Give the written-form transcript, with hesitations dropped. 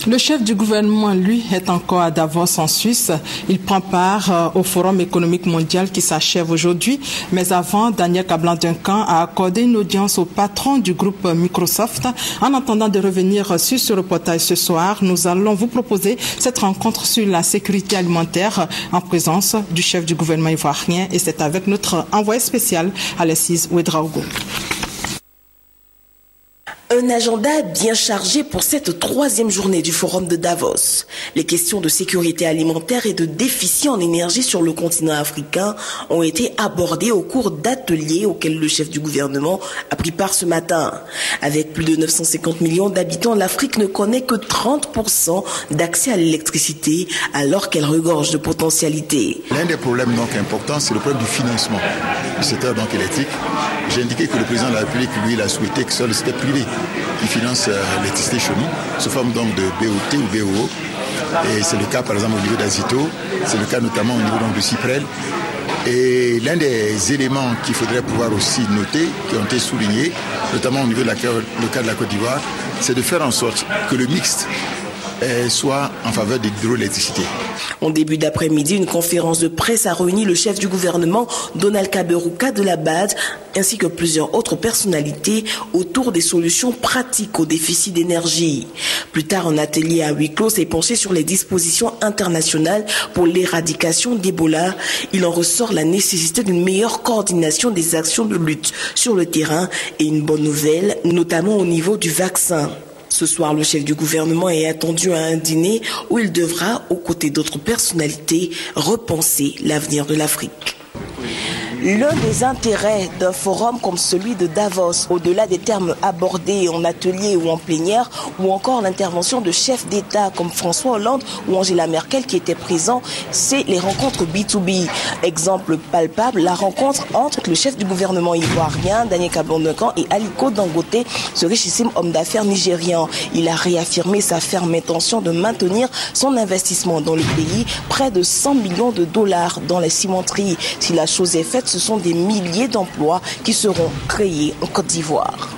Le chef du gouvernement, lui, est encore à Davos en Suisse. Il prend part au Forum économique mondial qui s'achève aujourd'hui. Mais avant, Daniel Kablan-Duncan a accordé une audience au patron du groupe Microsoft. En attendant de revenir sur ce reportage ce soir, nous allons vous proposer cette rencontre sur la sécurité alimentaire en présence du chef du gouvernement ivoirien. Et c'est avec notre envoyé spécial, Alexis Ouedraogo. Un agenda bien chargé pour cette troisième journée du Forum de Davos. Les questions de sécurité alimentaire et de déficit en énergie sur le continent africain ont été abordées au cours d'ateliers auxquels le chef du gouvernement a pris part ce matin. Avec plus de 950 millions d'habitants, l'Afrique ne connaît que 30% d'accès à l'électricité alors qu'elle regorge de potentialités. L'un des problèmes donc importants, c'est le problème du financement du secteur donc électrique. J'ai indiqué que le président de la République, lui, il a souhaité que ce soit le secteur privé qui finance l'électricité chez nous, sous forme donc de BOT ou BOO. Et c'est le cas par exemple au niveau d'Azito, c'est le cas notamment au niveau donc de Cyprel. Et l'un des éléments qu'il faudrait pouvoir aussi noter, qui ont été soulignés, notamment au niveau de le cas de la Côte d'Ivoire, c'est de faire en sorte que le mixte soit en faveur de l'hydroélectricité. En début d'après-midi, une conférence de presse a réuni le chef du gouvernement, Donald Kaberuka de la BAD, ainsi que plusieurs autres personnalités autour des solutions pratiques au déficit d'énergie. Plus tard, un atelier à huis clos s'est penché sur les dispositions internationales pour l'éradication d'Ebola. Il en ressort la nécessité d'une meilleure coordination des actions de lutte sur le terrain et une bonne nouvelle, notamment au niveau du vaccin. Ce soir, le chef du gouvernement est attendu à un dîner où il devra, aux côtés d'autres personnalités, repenser l'avenir de l'Afrique. L'un des intérêts d'un forum comme celui de Davos, au-delà des termes abordés en atelier ou en plénière, ou encore l'intervention de chefs d'État comme François Hollande ou Angela Merkel qui étaient présents, c'est les rencontres B2B. Exemple palpable, la rencontre entre le chef du gouvernement ivoirien, Daniel Kablan-Duncan, et Aliko Dangote, ce richissime homme d'affaires nigérian. Il a réaffirmé sa ferme intention de maintenir son investissement dans le pays, près de 100 millions de dollars dans les cimenteries. Si la chose est faite, ce sont des milliers d'emplois qui seront créés en Côte d'Ivoire.